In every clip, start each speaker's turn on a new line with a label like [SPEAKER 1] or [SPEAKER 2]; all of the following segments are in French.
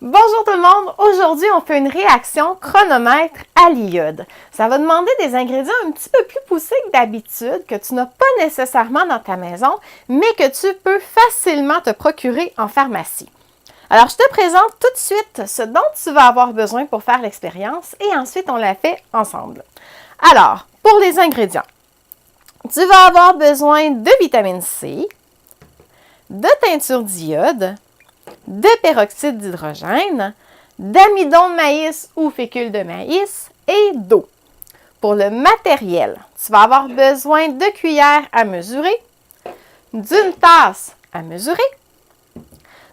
[SPEAKER 1] Bonjour tout le monde! Aujourd'hui, on fait une réaction chronomètre à l'iode. Ça va demander des ingrédients un petit peu plus poussés que d'habitude, que tu n'as pas nécessairement dans ta maison, mais que tu peux facilement te procurer en pharmacie. Alors, je te présente tout de suite ce dont tu vas avoir besoin pour faire l'expérience et ensuite, on la fait ensemble. Alors, pour les ingrédients, tu vas avoir besoin de vitamine C, de teinture d'iode, de peroxyde d'hydrogène, d'amidon de maïs ou fécule de maïs et d'eau. Pour le matériel, tu vas avoir besoin de cuillères à mesurer, d'une tasse à mesurer,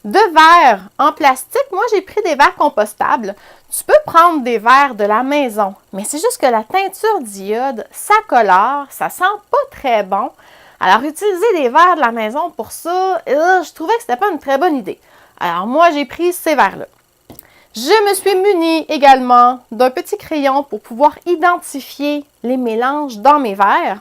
[SPEAKER 1] de verres en plastique. Moi, j'ai pris des verres compostables. Tu peux prendre des verres de la maison, mais c'est juste que la teinture d'iode, ça colore, ça sent pas très bon. Alors, utiliser des verres de la maison pour ça, je trouvais que c'était pas une très bonne idée. Alors, moi, j'ai pris ces verres-là. Je me suis munie également d'un petit crayon pour pouvoir identifier les mélanges dans mes verres.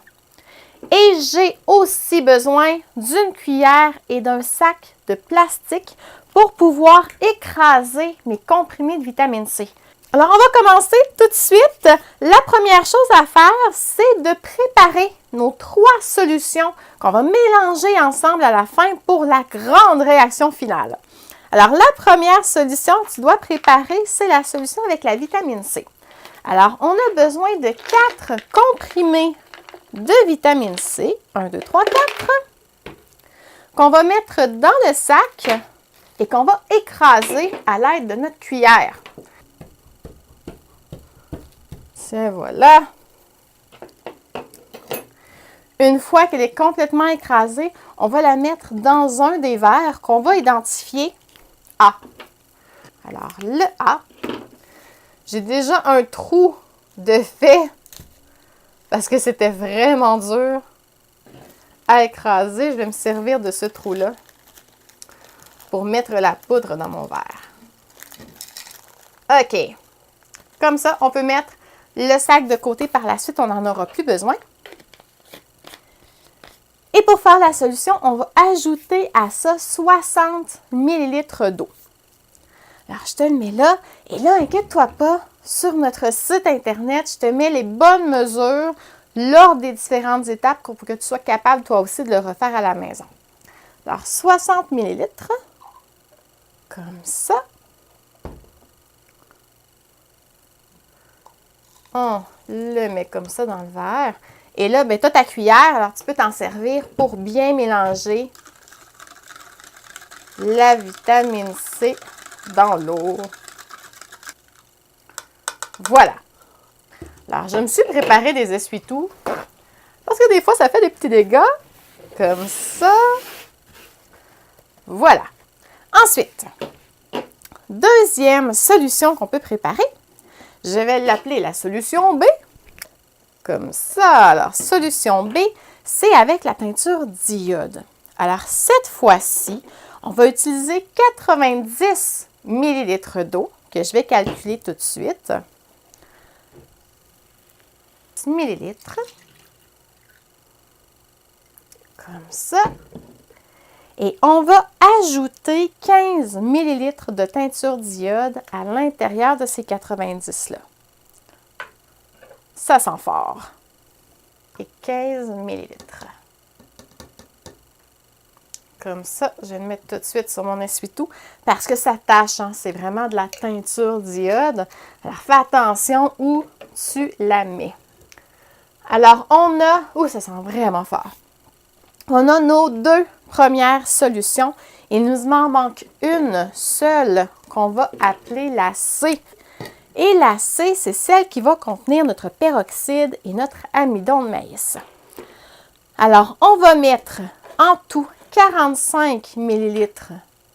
[SPEAKER 1] Et j'ai aussi besoin d'une cuillère et d'un sac de plastique pour pouvoir écraser mes comprimés de vitamine C. Alors, on va commencer tout de suite. La première chose à faire, c'est de préparer nos 3 solutions qu'on va mélanger ensemble à la fin pour la grande réaction finale. Alors, la première solution que tu dois préparer, c'est la solution avec la vitamine C. Alors, on a besoin de 4 comprimés de vitamine C, 1, 2, 3, 4, qu'on va mettre dans le sac et qu'on va écraser à l'aide de notre cuillère. Tiens, voilà. Une fois qu'elle est complètement écrasée, on va la mettre dans un des verres qu'on va identifier A. Alors, le A, j'ai déjà un trou de fait parce que c'était vraiment dur à écraser. Je vais me servir de ce trou-là pour mettre la poudre dans mon verre. OK. Comme ça, on peut mettre le sac de côté par la suite. On n'en aura plus besoin. Et pour faire la solution, on va ajouter à ça 60 ml d'eau. Alors, je te le mets là. Et là, inquiète-toi pas, sur notre site Internet, je te mets les bonnes mesures, l'ordre des différentes étapes pour que tu sois capable, toi aussi, de le refaire à la maison. Alors, 60 ml, comme ça. On le met comme ça dans le verre. Et là, ben, tu as ta cuillère, alors tu peux t'en servir pour bien mélanger la vitamine C dans l'eau. Voilà. Alors, je me suis préparé des essuie-tout parce que des fois, ça fait des petits dégâts. Comme ça. Voilà. Ensuite, deuxième solution qu'on peut préparer. Je vais l'appeler la solution B. Comme ça. Alors, solution B, c'est avec la teinture d'iode. Alors, cette fois-ci, on va utiliser 90 ml d'eau, que je vais calculer tout de suite. Millilitres. Comme ça. Et on va ajouter 15 ml de teinture d'iode à l'intérieur de ces 90-là. Ça sent fort. Et 15 ml. Comme ça, je vais le mettre tout de suite sur mon essuie-tout parce que ça tâche, hein? C'est vraiment de la teinture d'iode. Alors, fais attention où tu la mets. Alors, on a... Oh, ça sent vraiment fort. On a nos 2 premières solutions. Il nous en manque une seule qu'on va appeler la C. Et la C, c'est celle qui va contenir notre peroxyde et notre amidon de maïs. Alors, on va mettre en tout 45 ml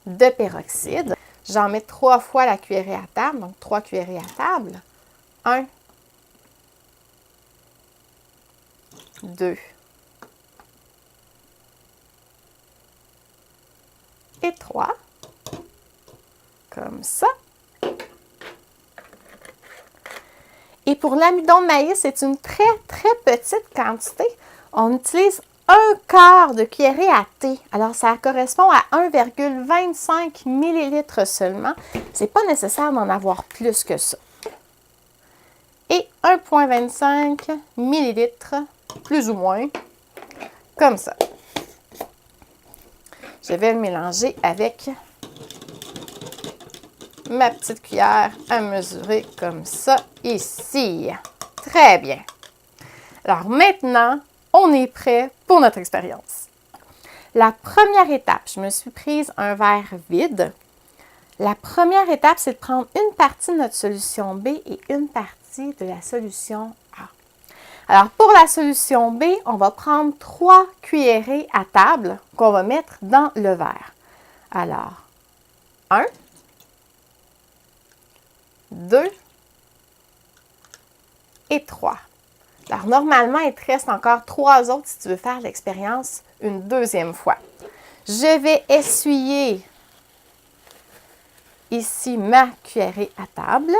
[SPEAKER 1] de peroxyde. J'en mets 3 fois la cuillerée à table, donc 3 cuillerées à table. 1, 2 et 3. Comme ça. Et pour l'amidon de maïs, c'est une très, très petite quantité. On utilise 1/4 de cuillerée à thé. Alors, ça correspond à 1,25 ml seulement. C'est pas nécessaire d'en avoir plus que ça. Et 1,25 ml, plus ou moins, comme ça. Je vais le mélanger avec ma petite cuillère à mesurer comme ça ici. Très bien. Alors maintenant, on est prêt pour notre expérience. La première étape, je me suis prise un verre vide. La première étape, c'est de prendre une partie de notre solution B et une partie de la solution A. Alors, pour la solution B, on va prendre 3 cuillerées à table qu'on va mettre dans le verre. Alors, 1, 2 et 3. Alors, normalement, il te reste encore 3 autres si tu veux faire l'expérience une deuxième fois. Je vais essuyer ici ma cuillerée à table.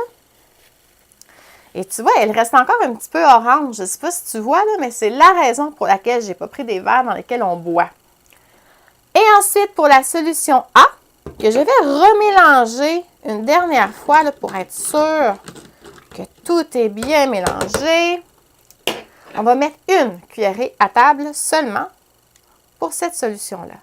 [SPEAKER 1] Et tu vois, elle reste encore un petit peu orange. Je ne sais pas si tu vois, là, mais c'est la raison pour laquelle je n'ai pas pris des verres dans lesquels on boit. Et ensuite, pour la solution A, que je vais remélanger une dernière fois là, pour être sûr que tout est bien mélangé. On va mettre une cuillerée à table seulement pour cette solution-là.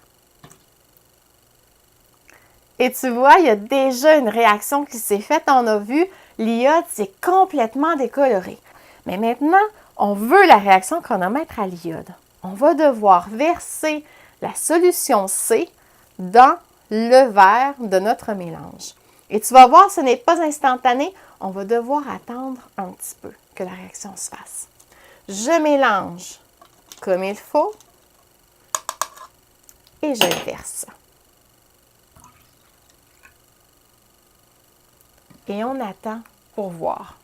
[SPEAKER 1] Et tu vois, il y a déjà une réaction qui s'est faite. On a vu, l'iode s'est complètement décoloré. Mais maintenant, on veut la réaction chronomètre à l'iode. On va devoir verser la solution C dans le verre de notre mélange. Et tu vas voir, ce n'est pas instantané. On va devoir attendre un petit peu que la réaction se fasse. Je mélange comme il faut et je le verse. Et on attend pour voir.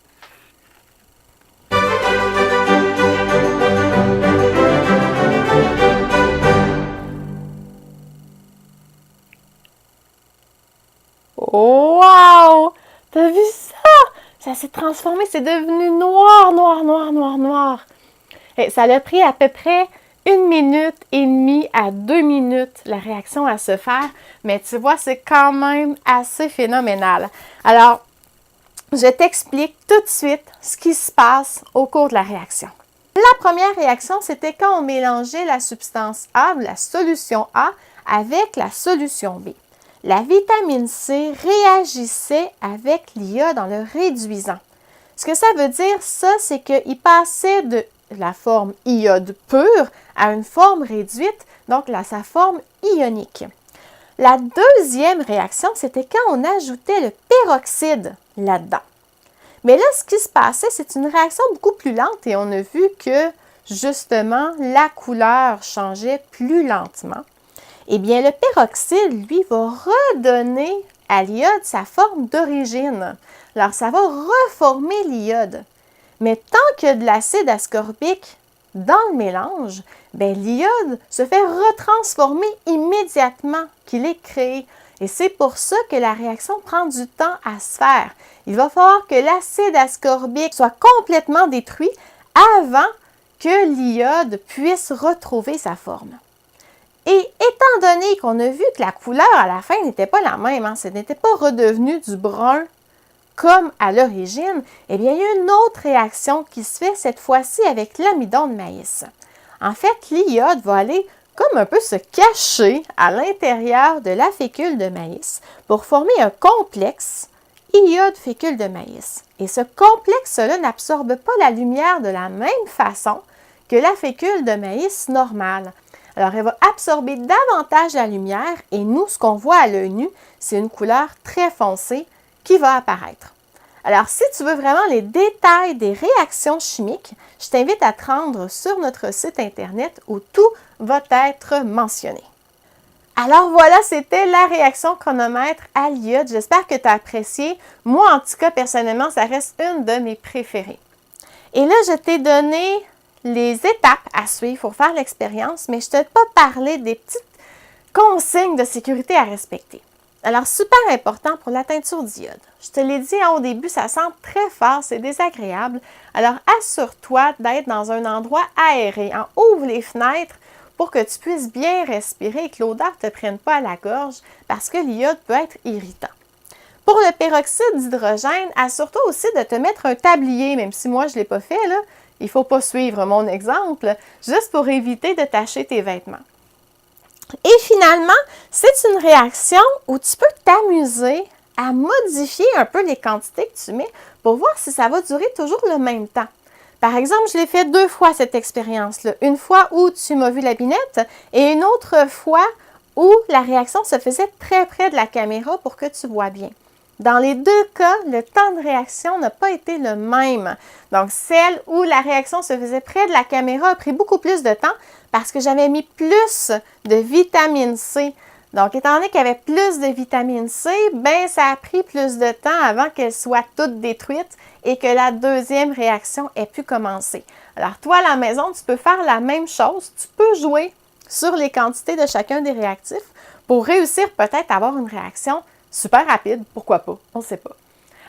[SPEAKER 1] Wow! T'as vu ça? Ça s'est transformé, c'est devenu noir, noir, noir, noir, noir. Et ça a pris à peu près 1 minute et demie à 2 minutes la réaction à se faire, mais tu vois, c'est quand même assez phénoménal. Alors, je t'explique tout de suite ce qui se passe au cours de la réaction. La première réaction, c'était quand on mélangeait la substance A, la solution A, avec la solution B. La vitamine C réagissait avec l'iode en le réduisant. Ce que ça veut dire, ça, c'est qu'il passait de la forme iode pure à une forme réduite, donc sa forme ionique. La deuxième réaction, c'était quand on ajoutait le peroxyde là-dedans. Mais là, ce qui se passait, c'est une réaction beaucoup plus lente et on a vu que, justement, la couleur changeait plus lentement. Eh bien, le peroxyde, lui, va redonner à l'iode sa forme d'origine. Alors, ça va reformer l'iode. Mais tant qu'il y a de l'acide ascorbique dans le mélange, l'iode se fait retransformer immédiatement qu'il est créé. Et c'est pour ça que la réaction prend du temps à se faire. Il va falloir que l'acide ascorbique soit complètement détruit avant que l'iode puisse retrouver sa forme. Et étant donné qu'on a vu que la couleur à la fin n'était pas la même, ce n'était pas redevenu du brun comme à l'origine, eh bien, il y a une autre réaction qui se fait cette fois-ci avec l'amidon de maïs. En fait, l'iode va aller comme un peu se cacher à l'intérieur de la fécule de maïs pour former un complexe iode-fécule de maïs. Et ce complexe-là n'absorbe pas la lumière de la même façon que la fécule de maïs normale. Alors, elle va absorber davantage la lumière et nous, ce qu'on voit à l'œil nu, c'est une couleur très foncée qui va apparaître. Alors, si tu veux vraiment les détails des réactions chimiques, je t'invite à te rendre sur notre site Internet où tout va être mentionné. Alors voilà, c'était la réaction chronomètre à l'iode. J'espère que tu as apprécié. Moi, en tout cas, personnellement, ça reste une de mes préférées. Et là, je t'ai donné les étapes à suivre pour faire l'expérience, mais je ne t'ai pas parlé des petites consignes de sécurité à respecter. Alors, super important pour la teinture d'iode. Je te l'ai dit au début, ça sent très fort, c'est désagréable. Alors, assure-toi d'être dans un endroit aéré. Ouvre les fenêtres pour que tu puisses bien respirer et que l'odeur ne te prenne pas à la gorge parce que l'iode peut être irritant. Pour le peroxyde d'hydrogène, assure-toi aussi de te mettre un tablier, même si moi je ne l'ai pas fait, là. Il ne faut pas suivre mon exemple, juste pour éviter de tacher tes vêtements. Et finalement, c'est une réaction où tu peux t'amuser à modifier un peu les quantités que tu mets pour voir si ça va durer toujours le même temps. Par exemple, je l'ai fait 2 fois cette expérience-là. Une fois où tu m'as vu la binette et une autre fois où la réaction se faisait très près de la caméra pour que tu vois bien. Dans les 2 cas, le temps de réaction n'a pas été le même. Donc, celle où la réaction se faisait près de la caméra a pris beaucoup plus de temps parce que j'avais mis plus de vitamine C. Donc, étant donné qu'il y avait plus de vitamine C, ben ça a pris plus de temps avant qu'elle soit toute détruite et que la deuxième réaction ait pu commencer. Alors, toi, à la maison, tu peux faire la même chose. Tu peux jouer sur les quantités de chacun des réactifs pour réussir peut-être à avoir une réaction super rapide, pourquoi pas, on ne sait pas.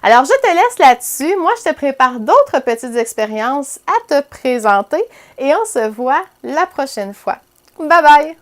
[SPEAKER 1] Alors, je te laisse là-dessus. Moi, je te prépare d'autres petites expériences à te présenter et on se voit la prochaine fois. Bye bye!